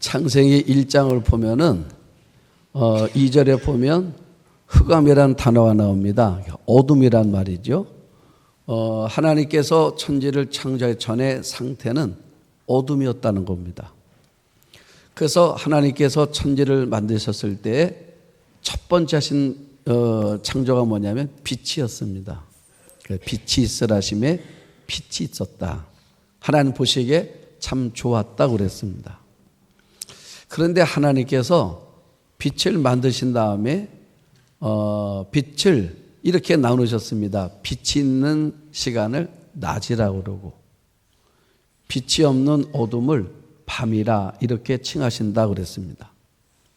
창세기 1장을 보면은 2절에 보면 흑암이라는 단어가 나옵니다. 어둠이란 말이죠. 하나님께서 천지를 창조하기 전의 상태는 어둠이었다는 겁니다. 그래서 하나님께서 천지를 만드셨을 때 첫 번째 하신 창조가 뭐냐면 빛이었습니다. 빛이 있으라 하심에 빛이 있었다. 하나님 보시기에 참 좋았다고 그랬습니다. 그런데 하나님께서 빛을 만드신 다음에 빛을 이렇게 나누셨습니다. 빛이 있는 시간을 낮이라고 그러고 빛이 없는 어둠을 밤이라 이렇게 칭하신다 그랬습니다.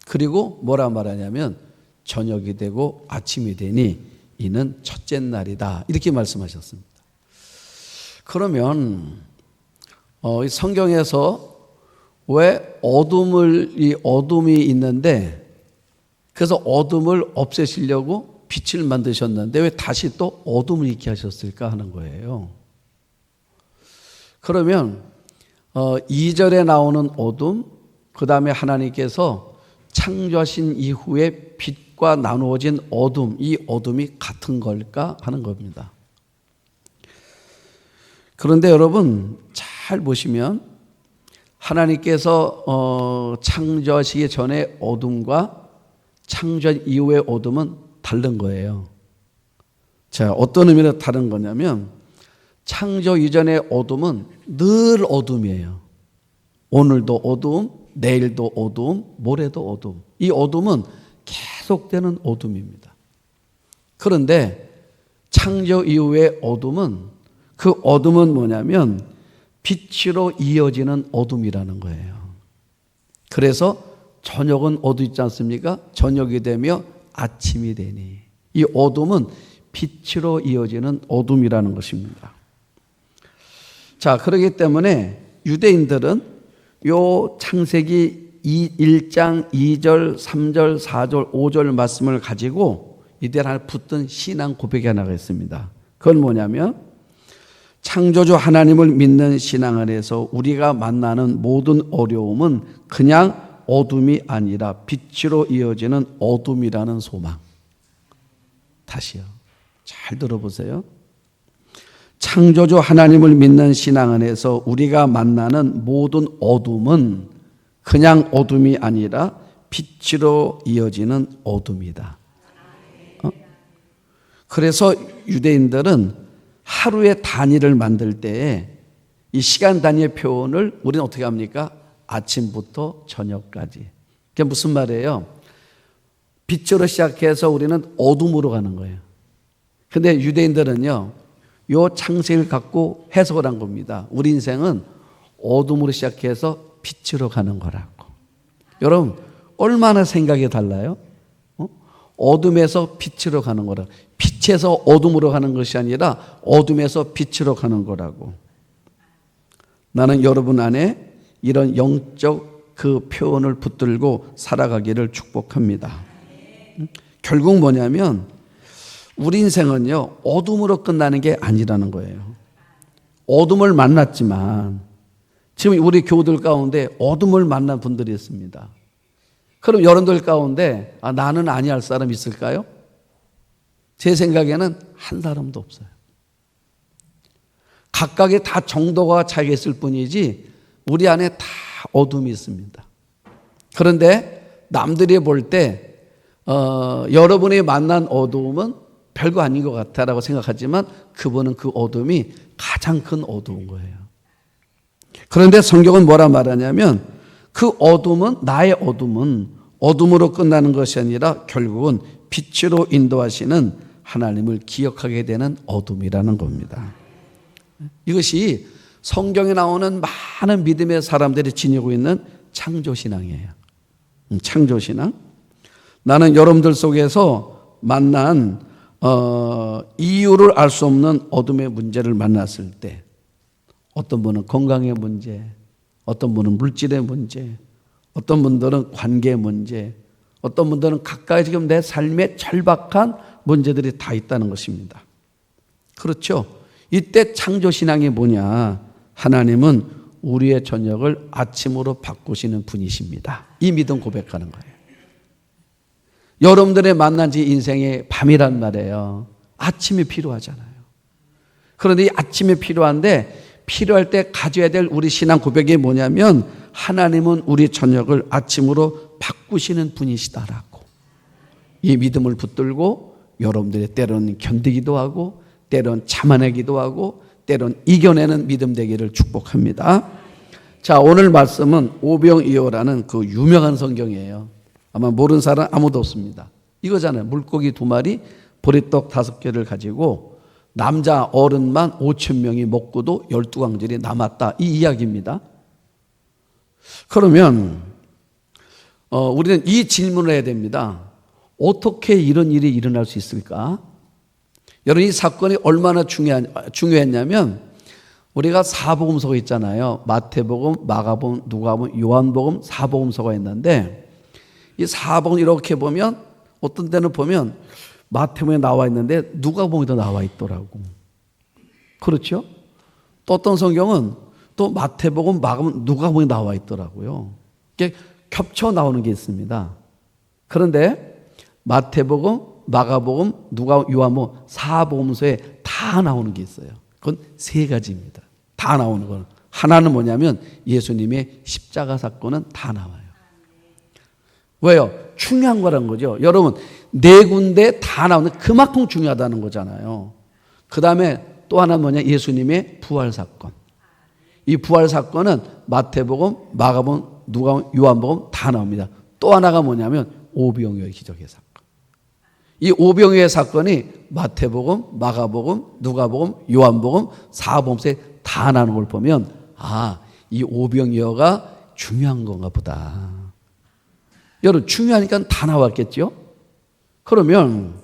그리고 뭐라 말하냐면 저녁이 되고 아침이 되니 이는 첫째 날이다 이렇게 말씀하셨습니다. 그러면 성경에서 왜 어둠이 있는데 그래서 어둠을 없애시려고 빛을 만드셨는데 왜 다시 또 어둠을 있게 하셨을까 하는 거예요. 그러면 2절에 나오는 어둠, 그 다음에 하나님께서 창조하신 이후에 빛과 나누어진 어둠, 이 어둠이 같은 걸까 하는 겁니다. 그런데 여러분 잘 보시면 하나님께서 창조하시기 전에 어둠과 창조 이후의 어둠은 다른 거예요. 자, 어떤 의미로 다른 거냐면 창조 이전의 어둠은 늘 어둠이에요. 오늘도 어둠, 내일도 어둠, 모레도 어둠. 이 어둠은 계속되는 어둠입니다. 그런데 창조 이후의 어둠은 그 어둠은 뭐냐면 빛으로 이어지는 어둠이라는 거예요. 그래서 저녁은 어둡지 않습니까? 저녁이 되며 아침이 되니 이 어둠은 빛으로 이어지는 어둠이라는 것입니다. 자, 그렇기 때문에 유대인들은 요 창세기 1장 2절, 3절, 4절, 5절 말씀을 가지고 이들 안에 붙든 신앙 고백이 하나가 있습니다. 그건 뭐냐면 창조주 하나님을 믿는 신앙 안에서 우리가 만나는 모든 어려움은 그냥 어둠이 아니라 빛으로 이어지는 어둠이라는 소망. 다시요. 잘 들어보세요. 창조주 하나님을 믿는 신앙 안에서 우리가 만나는 모든 어둠은 그냥 어둠이 아니라 빛으로 이어지는 어둠이다. 그래서 유대인들은 하루의 단위를 만들 때에 이 시간 단위의 표현을 우리는 어떻게 합니까? 아침부터 저녁까지. 그게 무슨 말이에요? 빛으로 시작해서 우리는 어둠으로 가는 거예요. 근데 유대인들은요, 요 창세기를 갖고 해석을 한 겁니다. 우리 인생은 어둠으로 시작해서 빛으로 가는 거라고. 여러분, 얼마나 생각이 달라요? 어둠에서 빛으로 가는 거라. 빛에서 어둠으로 가는 것이 아니라 어둠에서 빛으로 가는 거라고. 나는 여러분 안에 이런 영적 그 표현을 붙들고 살아가기를 축복합니다. 결국 뭐냐면 우리 인생은요, 어둠으로 끝나는 게 아니라는 거예요. 어둠을 만났지만 지금 우리 교우들 가운데 어둠을 만난 분들이 있습니다. 그럼 여러분들 가운데 나는 아니할 사람 있을까요? 제 생각에는 한 사람도 없어요. 각각의 다 정도가 차이가 있을 뿐이지 우리 안에 다 어둠이 있습니다. 그런데 남들이 볼 때 여러분이 만난 어두움은 별거 아닌 것 같다라고 생각하지만 그분은 그 어둠이 가장 큰 어두운 거예요. 그런데 성경은 뭐라 말하냐면 그 어둠은 나의 어둠은 어둠으로 끝나는 것이 아니라 결국은 빛으로 인도하시는 하나님을 기억하게 되는 어둠이라는 겁니다. 이것이 성경에 나오는 많은 믿음의 사람들이 지니고 있는 창조신앙이에요. 창조신앙. 나는 여러분들 속에서 만난 이유를 알 수 없는 어둠의 문제를 만났을 때 어떤 분은 건강의 문제, 어떤 분은 물질의 문제, 어떤 분들은 관계 문제, 어떤 분들은 각각 지금 내 삶에 절박한 문제들이 다 있다는 것입니다. 그렇죠? 이때 창조신앙이 뭐냐? 하나님은 우리의 저녁을 아침으로 바꾸시는 분이십니다. 이 믿음 고백하는 거예요. 여러분들의 만난 지 인생의 밤이란 말이에요. 아침이 필요하잖아요. 그런데 이 아침이 필요한데 필요할 때 가져야 될 우리 신앙 고백이 뭐냐면 하나님은 우리 저녁을 아침으로 바꾸시는 분이시다라고. 이 믿음을 붙들고 여러분들이 때로는 견디기도 하고 때로는 참아내기도 하고 때로는 이겨내는 믿음 되기를 축복합니다. 자, 오늘 말씀은 오병이어라는 그 유명한 성경이에요. 아마 모르는 사람 아무도 없습니다. 이거잖아요. 물고기 2마리, 보리떡 5개를 가지고 남자 어른만 5,000명이 먹고도 12광절이 남았다. 이 이야기입니다. 그러면 우리는 이 질문을 해야 됩니다. 어떻게 이런 일이 일어날 수 있을까? 여러분, 이 사건이 얼마나 중요했냐면 우리가 사복음서가 있잖아요. 마태복음, 마가복음, 누가복음, 요한복음, 사복음서가 있는데 이 사복음 이렇게 보면 어떤 때는 보면 마태복음에 나와 있는데 누가복음에도 나와 있더라고. 그렇죠? 또 어떤 성경은 또 마태복음, 마가복음, 누가복음에 나와 있더라고요. 이게 겹쳐 나오는 게 있습니다. 그런데 마태복음, 마가복음, 누가복음, 요한복음, 사복음서에 다 나오는 게 있어요. 그건 3가지입니다. 다 나오는 거는. 하나는 뭐냐면 예수님의 십자가 사건은 다 나와요. 왜요? 중요한 거란 거죠. 여러분, 4군데 다 나오는 그만큼 중요하다는 거잖아요. 그 다음에 또 하나 뭐냐? 예수님의 부활 사건. 이 부활 사건은 마태복음, 마가복음, 누가복음, 요한복음 다 나옵니다. 또 하나가 뭐냐면 오병이어의 기적의 사건. 이 오병이어의 사건이 마태복음, 마가복음, 누가복음, 요한복음, 사복음서에 다 나오는 걸 보면 이 오병이어가 중요한 건가 보다. 여러분, 중요하니까 다 나왔겠죠? 그러면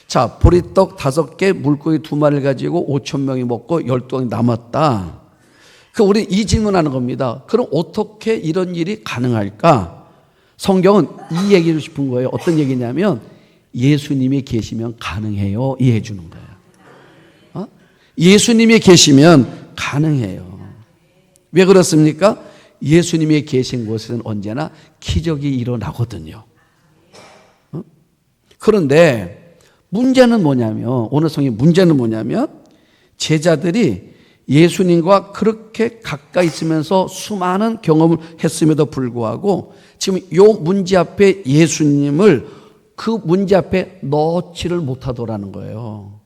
자, 보리떡 5개, 물고기 2마리를 가지고 5,000명이 먹고 12명이 남았다. 우리 이 질문하는 겁니다. 그럼 어떻게 이런 일이 가능할까? 성경은 이 얘기를 싶은 거예요. 어떤 얘기냐면 예수님이 계시면 가능해요. 이해해 주는 거예요. 예수님이 계시면 가능해요. 왜 그렇습니까? 예수님이 계신 곳에는 언제나 기적이 일어나거든요. 그런데 문제는 뭐냐면 오늘 성경 문제는 뭐냐면 제자들이 예수님과 그렇게 가까이 있으면서 수많은 경험을 했음에도 불구하고 지금 이 문제 앞에 예수님을 그 문제 앞에 넣지를 못하더라는 거예요.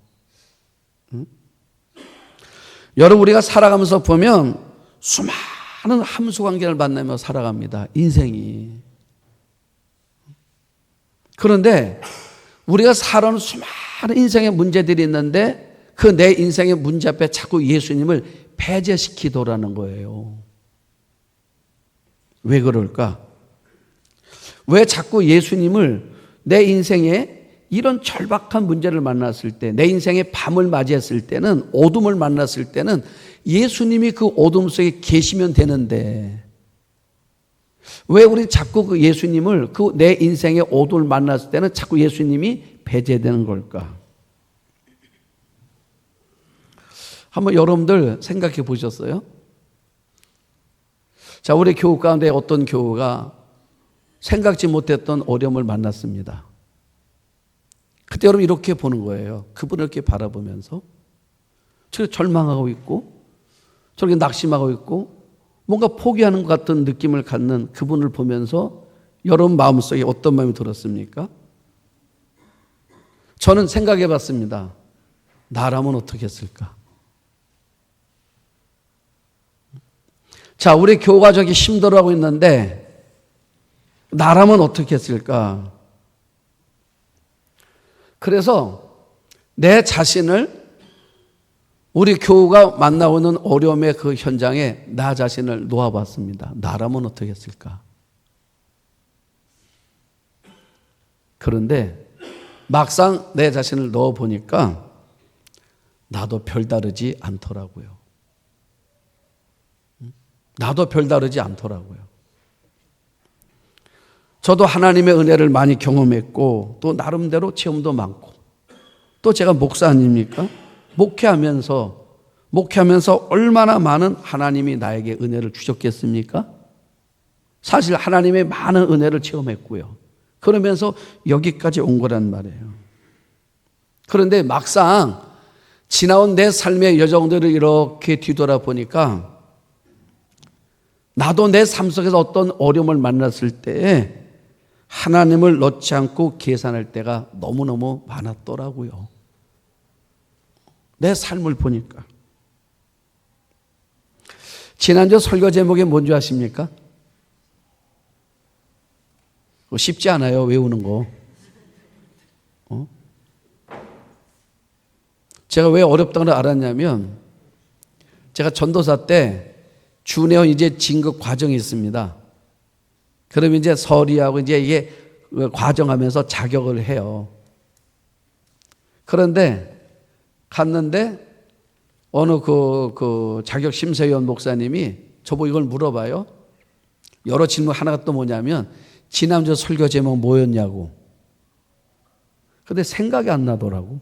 여러분, 우리가 살아가면서 보면 수많은 함수 관계를 만나며 살아갑니다. 인생이. 그런데 우리가 살아오는 수많은 인생의 문제들이 있는데 그 내 인생의 문제 앞에 자꾸 예수님을 배제시키더라는 거예요. 왜 그럴까? 왜 자꾸 예수님을 내 인생에 이런 절박한 문제를 만났을 때, 내 인생의 밤을 맞이했을 때는, 어둠을 만났을 때는 예수님이 그 어둠 속에 계시면 되는데 왜 우리 자꾸 그 예수님을 그 내 인생의 어둠을 만났을 때는 자꾸 예수님이 배제되는 걸까? 한번 여러분들 생각해 보셨어요? 자, 우리 교우 가운데 어떤 교우가 생각지 못했던 어려움을 만났습니다. 그때 여러분 이렇게 보는 거예요. 그분을 이렇게 바라보면서 저렇게 절망하고 있고 저렇게 낙심하고 있고 뭔가 포기하는 것 같은 느낌을 갖는 그분을 보면서 여러분 마음속에 어떤 마음이 들었습니까? 저는 생각해 봤습니다. 나라면 어떻게 했을까? 자, 우리 교우가 저기 힘들어하고 있는데 나라면 어떻게 했을까? 그래서 내 자신을 우리 교우가 만나고 있는 어려움의 그 현장에 나 자신을 놓아봤습니다. 나라면 어떻게 했을까? 그런데 막상 내 자신을 넣어보니까 나도 별다르지 않더라고요. 나도 별다르지 않더라고요. 저도 하나님의 은혜를 많이 경험했고 또 나름대로 체험도 많고 또 제가 목사 아닙니까? 목회하면서 목회하면서 얼마나 많은 하나님이 나에게 은혜를 주셨겠습니까? 사실 하나님의 많은 은혜를 체험했고요. 그러면서 여기까지 온 거란 말이에요. 그런데 막상 지나온 내 삶의 여정들을 이렇게 뒤돌아보니까 나도 내 삶 속에서 어떤 어려움을 만났을 때 하나님을 넣지 않고 계산할 때가 너무너무 많았더라고요. 내 삶을 보니까. 지난주 설교 제목이 뭔지 아십니까? 쉽지 않아요, 외우는 거. 제가 왜 어렵다고 알았냐면, 제가 전도사 때 준회원 이제 진급 과정이 있습니다. 그러면 이제 서리하고 이제 이게 과정하면서 자격을 해요. 그런데 갔는데 어느 그 자격 심사위원 목사님이 저보고 이걸 물어봐요. 여러 질문 하나가 또 뭐냐면 지난주 설교 제목 뭐였냐고. 근데 생각이 안 나더라고.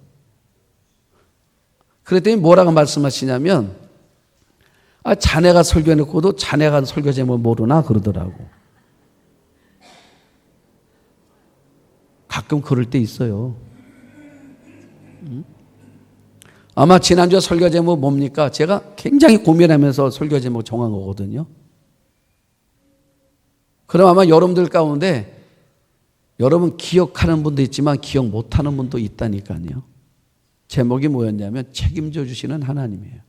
그랬더니 뭐라고 말씀하시냐면 자네가 설교해놓고도 자네가 설교 제목 모르나 그러더라고. 가끔 그럴 때 있어요. 아마 지난주 설교 제목 뭡니까? 제가 굉장히 고민하면서 설교 제목 정한 거거든요. 그럼 아마 여러분들 가운데 여러분 기억하는 분도 있지만 기억 못하는 분도 있다니까요. 제목이 뭐였냐면 책임져 주시는 하나님이에요.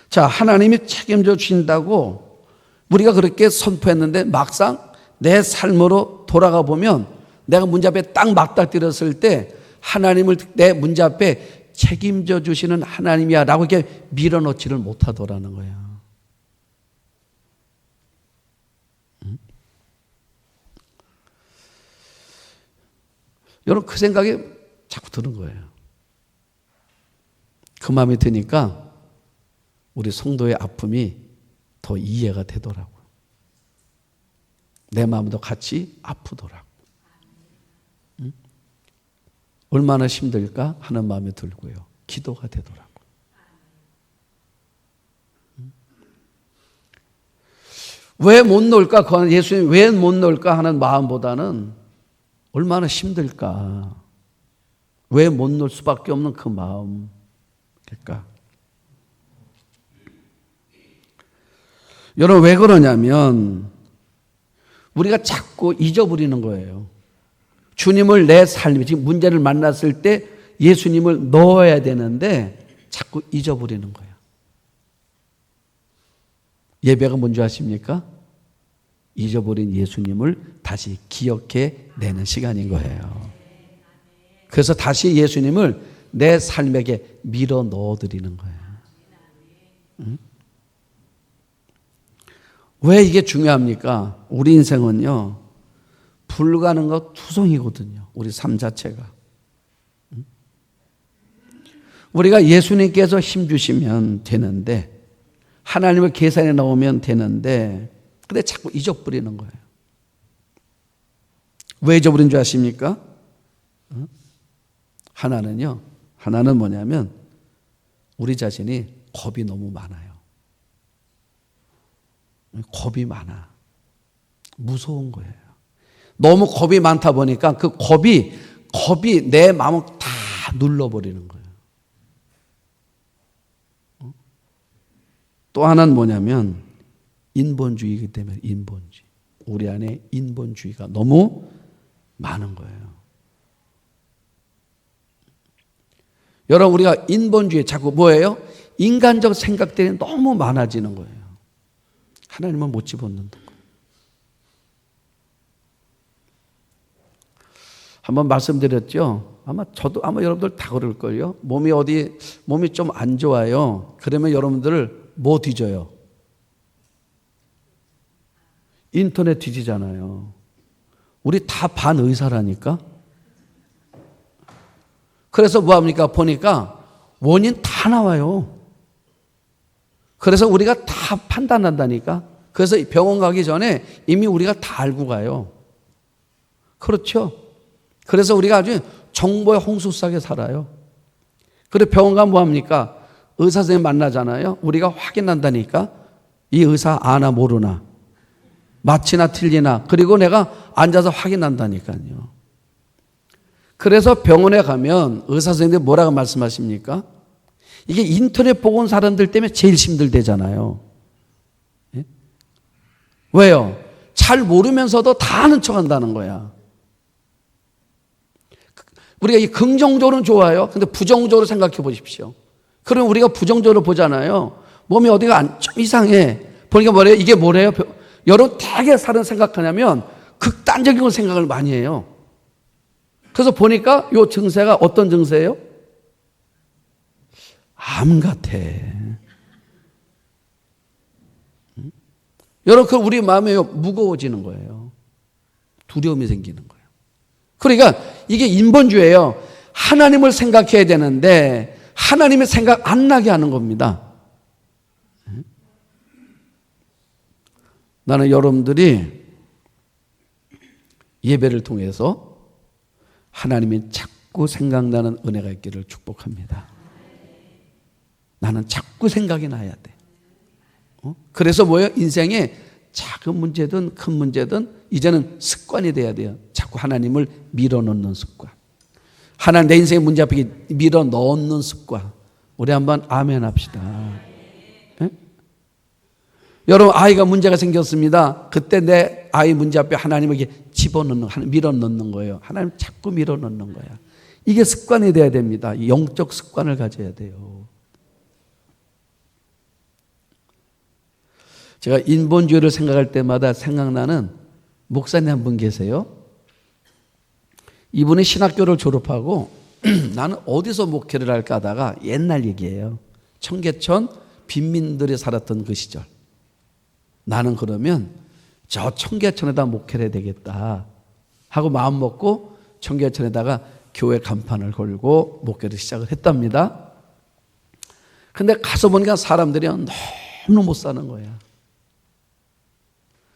자, 하나님이 책임져 주신다고 우리가 그렇게 선포했는데 막상 내 삶으로 돌아가 보면 내가 문제 앞에 딱 맞닥뜨렸을 때 하나님을 내 문제 앞에 책임져 주시는 하나님이야 라고 이렇게 밀어넣지를 못하더라는 거예요. 여러분 그 생각이 자꾸 드는 거예요. 그 마음이 드니까 우리 성도의 아픔이 더 이해가 되더라고요. 내 마음도 같이 아프더라고요. 얼마나 힘들까 하는 마음이 들고요. 기도가 되더라고요. 왜 못 놀까? 예수님 왜 못 놀까 하는 마음보다는 얼마나 힘들까? 왜 못 놀 수밖에 없는 그 마음일까? 여러분 왜 그러냐면 우리가 자꾸 잊어버리는 거예요. 주님을 내 삶에 지금 문제를 만났을 때 예수님을 넣어야 되는데 자꾸 잊어버리는 거예요. 예배가 뭔지 아십니까? 잊어버린 예수님을 다시 기억해 내는 시간인 거예요. 그래서 다시 예수님을 내 삶에게 밀어 넣어드리는 거예요. 응? 왜 이게 중요합니까? 우리 인생은요, 불가능과 투성이거든요. 우리 삶 자체가. 우리가 예수님께서 힘 주시면 되는데, 하나님을 계산해 넣으면 되는데, 근데 자꾸 잊어버리는 거예요. 왜 잊어버린 줄 아십니까? 하나는 뭐냐면, 우리 자신이 겁이 너무 많아요. 겁이 많아. 무서운 거예요. 너무 겁이 많다 보니까 그 겁이 내 마음을 다 눌러버리는 거예요. 또 하나는 뭐냐면 인본주의이기 때문에 인본주의. 우리 안에 인본주의가 너무 많은 거예요. 여러분 우리가 인본주의 자꾸 뭐예요? 인간적 생각들이 너무 많아지는 거예요. 하나님은 못 집어넣는다. 한번 말씀드렸죠. 아마 여러분들 다 그럴걸요. 몸이 좀 안 좋아요. 그러면 여러분들을 뭐 뒤져요? 인터넷 뒤지잖아요. 우리 다 반의사라니까. 그래서 뭐합니까? 보니까 원인 다 나와요. 그래서 우리가 다 판단한다니까. 그래서 병원 가기 전에 이미 우리가 다 알고 가요. 그렇죠? 그래서 우리가 아주 정보의 홍수 속에 살아요. 그리고 병원 가면 뭐합니까? 의사 선생님 만나잖아요. 우리가 확인한다니까. 이 의사 아나 모르나, 맞히나 틀리나, 그리고 내가 앉아서 확인한다니까요. 그래서 병원에 가면 의사 선생님들이 뭐라고 말씀하십니까? 이게 인터넷 보고 온 사람들 때문에 제일 힘들대잖아요. 예? 왜요? 잘 모르면서도 다 아는 척 한다는 거야. 우리가 이 긍정적으로는 좋아요. 근데 부정적으로 생각해 보십시오. 그럼 우리가 부정적으로 보잖아요. 몸이 어디가 좀 이상해. 보니까 뭐래요? 이게 뭐래요? 여러분 되게 사람 생각하냐면 극단적인 생각을 많이 해요. 그래서 보니까 이 증세가 어떤 증세예요? 암 같아. 여러분, 우리 마음이 무거워지는 거예요. 두려움이 생기는 거예요. 그러니까 이게 인본주의예요. 하나님을 생각해야 되는데 하나님의 생각 안 나게 하는 겁니다. 나는 여러분들이 예배를 통해서 하나님이 자꾸 생각나는 은혜가 있기를 축복합니다. 나는 자꾸 생각이 나야 돼. 그래서 뭐예요? 인생에 작은 문제든 큰 문제든 이제는 습관이 돼야 돼요. 자꾸 하나님을 밀어넣는 습관. 하나님 내 인생의 문제 앞에 밀어넣는 습관. 우리 한번 아멘 합시다. 네? 여러분 아이가 문제가 생겼습니다. 그때 내 아이 문제 앞에 하나님에게 집어넣는, 밀어넣는 거예요. 하나님 자꾸 밀어넣는 거야. 이게 습관이 돼야 됩니다. 영적 습관을 가져야 돼요. 제가 인본주의를 생각할 때마다 생각나는 목사님 한 분 계세요. 이분이 신학교를 졸업하고 나는 어디서 목회를 할까 하다가 옛날 얘기예요. 청계천 빈민들이 살았던 그 시절. 나는 그러면 저 청계천에다 목회를 해야 되겠다 하고 마음 먹고 청계천에다가 교회 간판을 걸고 목회를 시작을 했답니다. 근데 가서 보니까 사람들이 너무 못 사는 거야.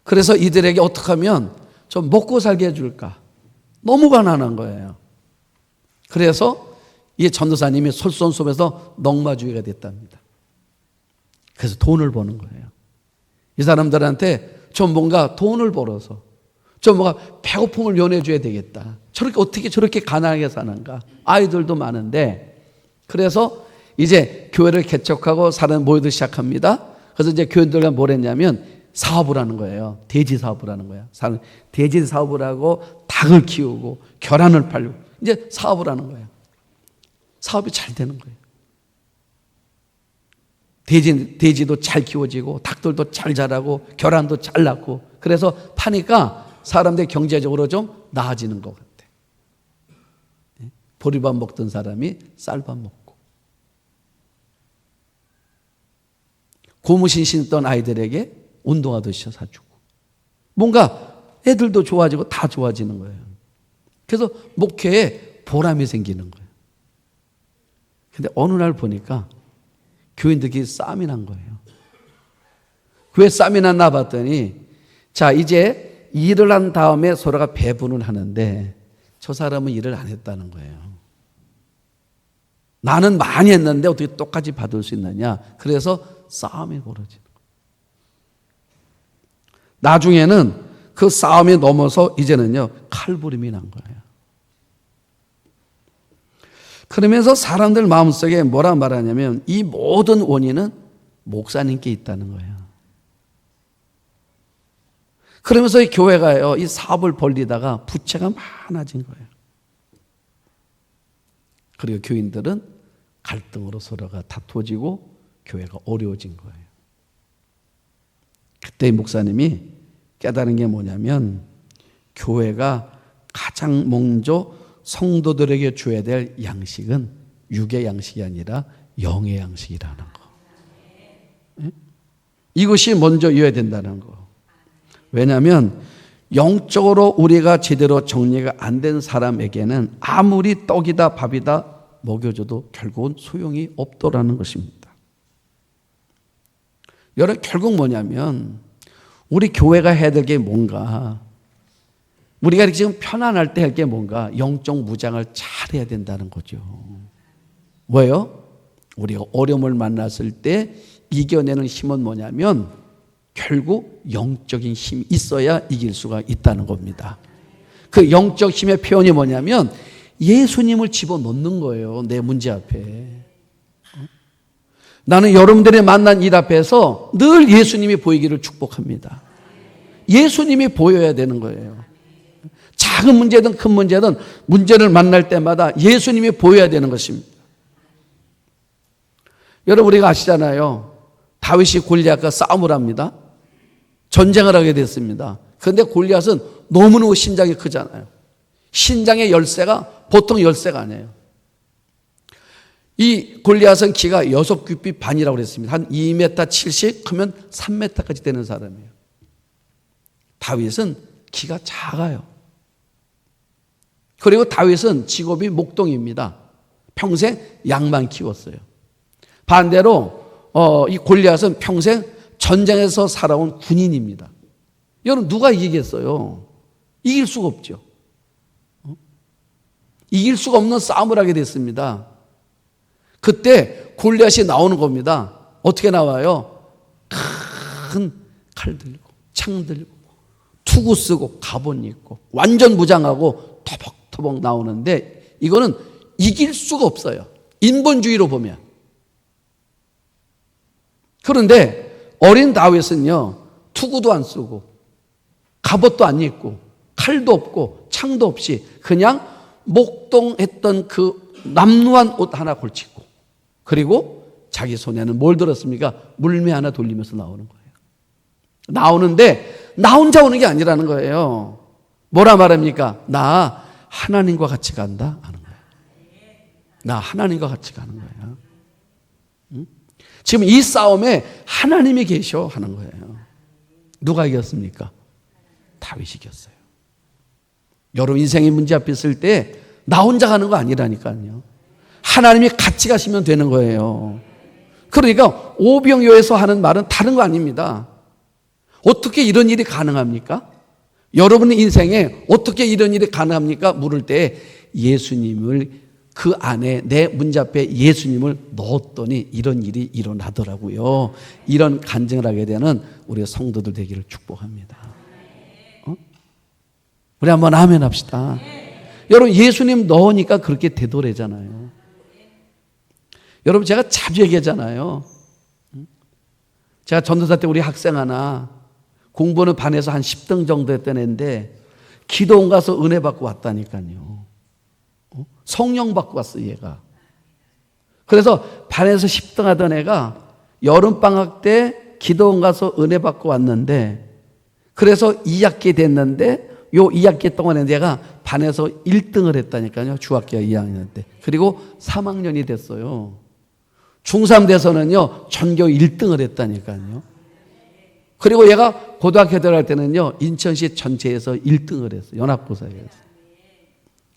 그래서 이들에게 어떻게 하면 좀 먹고 살게 해줄까? 너무 가난한 거예요. 그래서 이 전도사님이 솔선수범해서 넉마주의가 됐답니다. 그래서 돈을 버는 거예요. 이 사람들한테 좀 뭔가 돈을 벌어서 좀 뭔가 배고픔을 면해줘야 되겠다. 어떻게 저렇게 가난하게 사는가? 아이들도 많은데 그래서 이제 교회를 개척하고 사람 모이기 시작합니다. 그래서 이제 교인들과 뭘 했냐면 사업을 하는 거예요. 돼지 사업을 하는 거야. 돼지 사업을 하고 닭을 키우고 계란을 팔고 이제 사업을 하는 거예요. 사업이 잘 되는 거예요. 돼지도 잘 키워지고 닭들도 잘 자라고 계란도 잘 낳고 그래서 파니까 사람들이 경제적으로 좀 나아지는 것 같아. 보리밥 먹던 사람이 쌀밥 먹고 고무신 신던 아이들에게 운동화도 사주고 뭔가 애들도 좋아지고 다 좋아지는 거예요. 그래서 목회에 보람이 생기는 거예요. 근데 어느 날 보니까 교인들끼리 싸움이 난 거예요. 왜 싸움이 났나 봤더니 자 이제 일을 한 다음에 서로가 배분을 하는데 저 사람은 일을 안 했다는 거예요. 나는 많이 했는데 어떻게 똑같이 받을 수 있느냐. 그래서 싸움이 벌어지는 거예요. 나중에는 그 싸움이 넘어서 이제는요 칼부림이 난 거예요. 그러면서 사람들 마음속에 뭐라 말하냐면 이 모든 원인은 목사님께 있다는 거예요. 그러면서 이 교회가요 이 사업을 벌리다가 부채가 많아진 거예요. 그리고 교인들은 갈등으로 서로가 다투어지고 교회가 어려워진 거예요. 그때 목사님이 깨달은 게 뭐냐면 교회가 가장 먼저 성도들에게 줘야 될 양식은 육의 양식이 아니라 영의 양식이라는 거. 네? 이것이 먼저 이어야 된다는 거. 왜냐하면 영적으로 우리가 제대로 정리가 안 된 사람에게는 아무리 떡이다 밥이다 먹여줘도 결국은 소용이 없더라는 것입니다. 여러분 결국 뭐냐면 우리 교회가 해야 될 게 뭔가 우리가 지금 편안할 때 할 게 뭔가 영적 무장을 잘 해야 된다는 거죠. 왜요? 우리가 어려움을 만났을 때 이겨내는 힘은 뭐냐면 결국 영적인 힘이 있어야 이길 수가 있다는 겁니다. 그 영적 힘의 표현이 뭐냐면 예수님을 집어넣는 거예요. 내 문제 앞에. 나는 여러분들이 만난 일 앞에서 늘 예수님이 보이기를 축복합니다. 예수님이 보여야 되는 거예요. 작은 문제든 큰 문제든 문제를 만날 때마다 예수님이 보여야 되는 것입니다. 여러분 우리가 아시잖아요. 다윗이 골리앗과 싸움을 합니다. 전쟁을 하게 됐습니다. 그런데 골리앗은 너무너무 신장이 크잖아요. 신장의 열쇠가 보통 열쇠가 아니에요. 이 골리앗은 키가 6규빗 반이라고 그랬습니다. 한 2m 70 크면 3m까지 되는 사람이에요. 다윗은 키가 작아요. 그리고 다윗은 직업이 목동입니다. 평생 양만 키웠어요. 반대로 이 골리앗은 평생 전쟁에서 살아온 군인입니다. 여러분 누가 이기겠어요? 이길 수가 없죠. 이길 수가 없는 싸움을 하게 됐습니다. 그때 골리앗이 나오는 겁니다. 어떻게 나와요? 큰 칼 들고 창 들고 투구 쓰고 갑옷 입고 완전 무장하고 터벅터벅 나오는데 이거는 이길 수가 없어요. 인본주의로 보면. 그런데 어린 다윗은요 투구도 안 쓰고 갑옷도 안 입고 칼도 없고 창도 없이 그냥 목동했던 그 남루한 옷 하나 걸치고 그리고 자기 손에는 뭘 들었습니까? 물매 하나 돌리면서 나오는 거예요. 나오는데 나 혼자 오는 게 아니라는 거예요. 뭐라 말합니까? 나 하나님과 같이 간다 하는 거예요. 나 하나님과 같이 가는 거예요. 응? 지금 이 싸움에 하나님이 계셔 하는 거예요. 누가 이겼습니까? 다윗이 이겼어요. 여러분 인생의 문제 앞에 있을 때 나 혼자 가는 거 아니라니까요. 하나님이 같이 가시면 되는 거예요. 그러니까 오병이어에서 하는 말은 다른 거 아닙니다. 어떻게 이런 일이 가능합니까? 여러분의 인생에 어떻게 이런 일이 가능합니까? 물을 때 예수님을 그 안에 내 문제 앞에 예수님을 넣었더니 이런 일이 일어나더라고요. 이런 간증을 하게 되는 우리 성도들 되기를 축복합니다. 우리 한번 아멘 합시다. 여러분 예수님 넣으니까 그렇게 되더래잖아요. 여러분 제가 자주 얘기하잖아요. 제가 전도사 때 우리 학생 하나 공부는 반에서 한 10등 정도 했던 애인데 기도원 가서 은혜 받고 왔다니까요. 성령 받고 왔어 얘가. 그래서 반에서 10등 하던 애가 여름방학 때 기도원 가서 은혜 받고 왔는데 그래서 2학기 됐는데 요 2학기 동안에 내가 반에서 1등을 했다니까요. 중학교 2학년 때. 그리고 3학년이 됐어요. 중3 돼서는요. 전교 1등을 했다니까요. 그리고 얘가 고등학교 들어갈 때는요. 인천시 전체에서 1등을 했어요. 연합고사에서.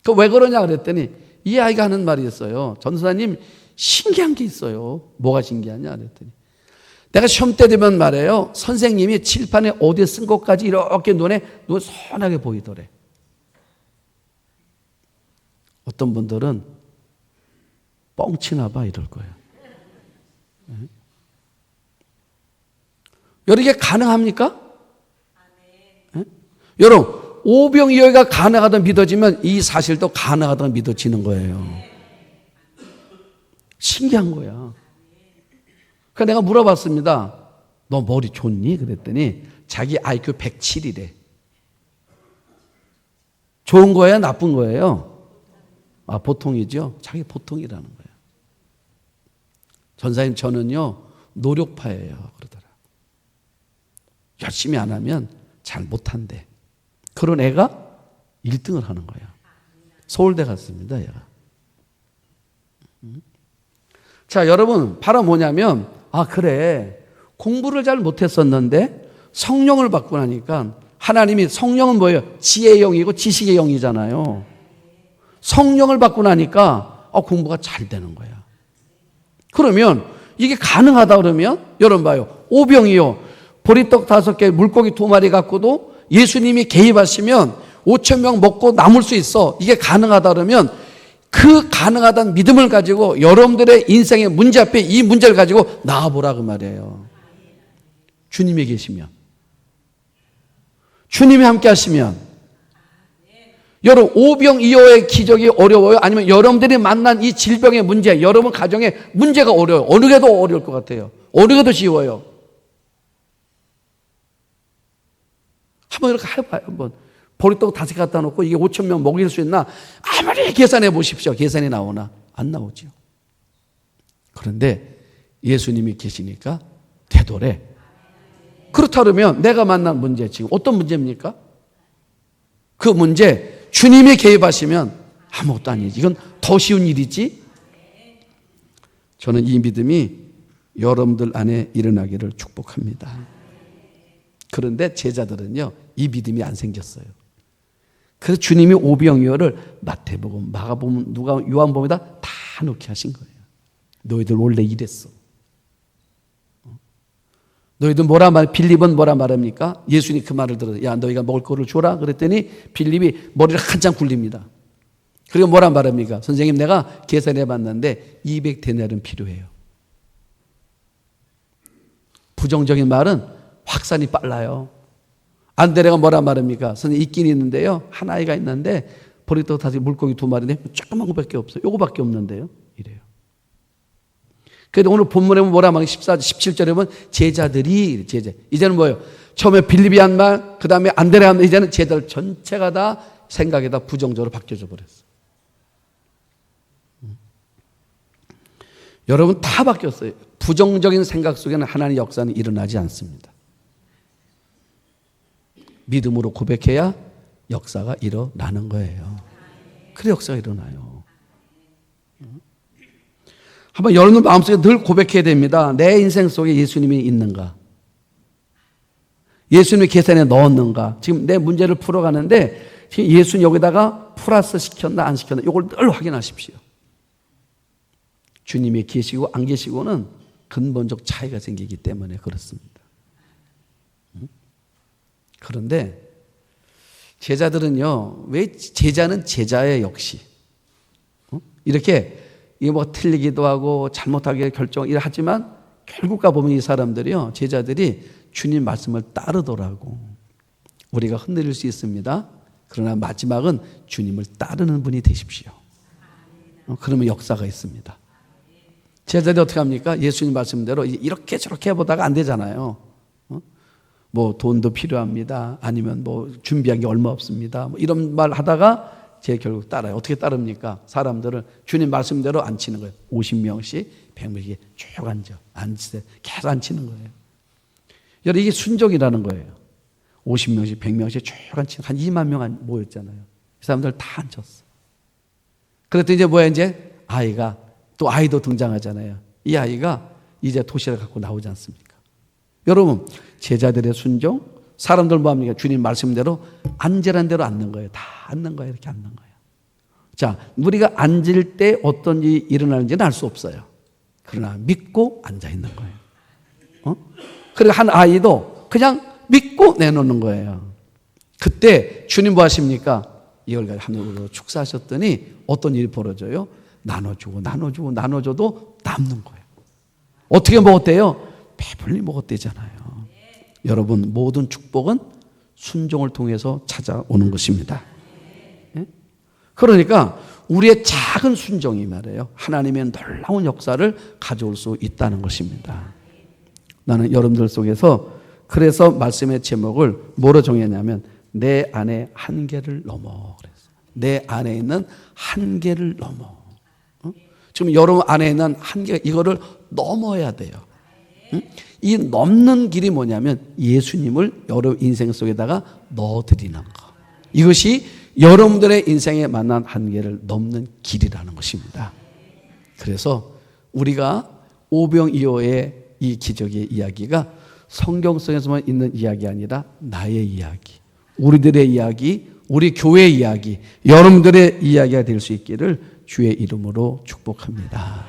그 왜 그러냐 그랬더니 이 아이가 하는 말이 있어요. 전도사님 신기한 게 있어요. 뭐가 신기하냐 그랬더니 내가 시험 때 되면 말이에요. 선생님이 칠판에 어디에 쓴 것까지 이렇게 눈에 선하게 보이더래. 어떤 분들은 뻥치나 봐 이럴 거예요. 여러분 이게 가능합니까? 여러분 오병이어가 가능하다 믿어지면 이 사실도 가능하다 믿어지는 거예요. 신기한 거야. 그러니까 내가 물어봤습니다. 너 머리 좋니? 그랬더니 자기 IQ 107이래. 좋은 거예요? 나쁜 거예요? 아, 보통이죠. 자기 보통이라는 거예요. 전사님 저는요 노력파예요 그러더라. 열심히 안 하면 잘 못한대. 그런 애가 1등을 하는 거예요. 서울대 갔습니다 얘가. 자 여러분 바로 뭐냐면 아 그래 공부를 잘 못했었는데 성령을 받고 나니까 하나님이 성령은 뭐예요? 지혜의 영이고 지식의 영이잖아요. 성령을 받고 나니까 공부가 잘 되는 거야. 그러면 이게 가능하다 그러면 여러분 봐요. 오병이어 보리떡 5개 물고기 2마리 갖고도 예수님이 개입하시면 5,000명 먹고 남을 수 있어. 이게 가능하다 그러면 그 가능하다는 믿음을 가지고 여러분들의 인생의 문제 앞에 이 문제를 가지고 나아보라 그 말이에요. 주님이 계시면, 주님이 함께 하시면. 여러분 오병이어의 기적이 어려워요? 아니면 여러분들이 만난 이 질병의 문제, 여러분 가정의 문제가 어려워요? 어느 게 더 어려울 것 같아요? 어느 게 더 쉬워요? 한번 이렇게 해봐요. 한번 보리떡 5개 갖다 놓고 이게 5천 명 먹일 수 있나? 아무리 계산해 보십시오. 계산이 나오나? 안 나오죠. 그런데 예수님이 계시니까 되돌에. 그렇다 그러면 내가 만난 문제, 지금 어떤 문제입니까? 그 문제 주님이 개입하시면 아무것도 아니지. 이건 더 쉬운 일이지. 저는 이 믿음이 여러분들 안에 일어나기를 축복합니다. 그런데 제자들은요, 이 믿음이 안 생겼어요. 그래서 주님이 오병이어를 마태복음, 마가복음, 누가 요한복음에다 다 넣게 하신 거예요. 너희들 원래 이랬어. 너희들 뭐라 말, 빌립은 뭐라 말합니까? 예수님이 그 말을 들어서 야 너희가 먹을 거를 줘라 그랬더니 빌립이 머리를 한참 굴립니다. 그리고 뭐라 말합니까? 선생님 내가 계산해 봤는데 200데나리온 필요해요. 부정적인 말은 확산이 빨라요. 안드레가 뭐라 말합니까? 선생님 있긴 있는데요, 한 아이가 있는데 보리떡 5개 물고기 2마리인데 조그만 거밖에 없어요. 요거밖에 없는데요, 이래요. 그래도 오늘 본문에 뭐라 말하면 17절에 보면 제자들이 이제는 뭐예요? 처음에 빌립이 한 말, 그 다음에 안드레 한 말, 이제는 제자들 전체가 다 생각에다 부정적으로 바뀌어져 버렸어요. 여러분 다 바뀌었어요. 부정적인 생각 속에는 하나님의 역사는 일어나지 않습니다. 믿음으로 고백해야 역사가 일어나는 거예요. 그래 역사가 일어나요. 한번 여러분 마음속에 늘 고백해야 됩니다. 내 인생 속에 예수님이 있는가? 예수님이 계산에 넣었는가? 지금 내 문제를 풀어가는데 지금 예수님 여기다가 플러스 시켰나 안 시켰나 이걸 늘 확인하십시오. 주님이 계시고 안 계시고는 근본적 차이가 생기기 때문에 그렇습니다. 그런데 제자들은요, 왜 제자는 제자예요, 역시. 이렇게 이게 뭐 틀리기도 하고 잘못하게 결정을 하지만 결국 가보면 이 사람들이요, 제자들이 주님 말씀을 따르더라고. 우리가 흔들릴 수 있습니다. 그러나 마지막은 주님을 따르는 분이 되십시오. 그러면 역사가 있습니다. 제자들이 어떻게 합니까? 예수님 말씀대로 이렇게 저렇게 해보다가 안 되잖아요. 뭐 돈도 필요합니다. 아니면 뭐 준비한 게 얼마 없습니다. 뭐 이런 말 하다가 제 결국 따라요. 어떻게 따릅니까? 사람들을 주님 말씀대로 앉히는 거예요. 50명씩 100명씩 쭉 앉으세요. 계속 앉히는 거예요. 여러분 이게 순종이라는 거예요. 50명씩 100명씩 쭉 앉히는 한 2만 명 모였잖아요. 이 사람들 다 앉혔어. 그랬더니 이제 뭐야 이제 아이가 또 아이도 등장하잖아요. 이 아이가 이제 도시락을 갖고 나오지 않습니까? 여러분 제자들의 순종, 사람들 뭐합니까? 주님 말씀대로 앉으란 대로 앉는 거예요. 다 앉는 거예요. 이렇게 앉는 거예요. 자, 우리가 앉을 때 어떤 일이 일어나는지는 알 수 없어요. 그러나 믿고 앉아 있는 거예요. 그리고 한 아이도 그냥 믿고 내놓는 거예요. 그때 주님 뭐 하십니까? 이걸 하늘로 축사하셨더니 어떤 일이 벌어져요? 나눠주고 남는 거예요. 어떻게 먹었대요? 배불리 먹었대잖아요. 여러분 모든 축복은 순종을 통해서 찾아오는 것입니다. 예? 그러니까 우리의 작은 순종이 말이에요, 하나님의 놀라운 역사를 가져올 수 있다는 것입니다. 나는 여러분들 속에서 그래서 말씀의 제목을 뭐로 정했냐면 내 안에 한계를 넘어 그랬어요. 내 안에 있는 한계를 넘어. 지금 여러분 안에 있는 한계, 이거를 넘어야 돼요. 이 넘는 길이 뭐냐면 예수님을 여러분 인생 속에다가 넣어드리는 거. 이것이 여러분들의 인생에 만난 한계를 넘는 길이라는 것입니다. 그래서 우리가 오병이어의 이 기적의 이야기가 성경 속에서만 있는 이야기 아니라 나의 이야기, 우리들의 이야기, 우리 교회의 이야기, 여러분들의 이야기가 될 수 있기를 주의 이름으로 축복합니다.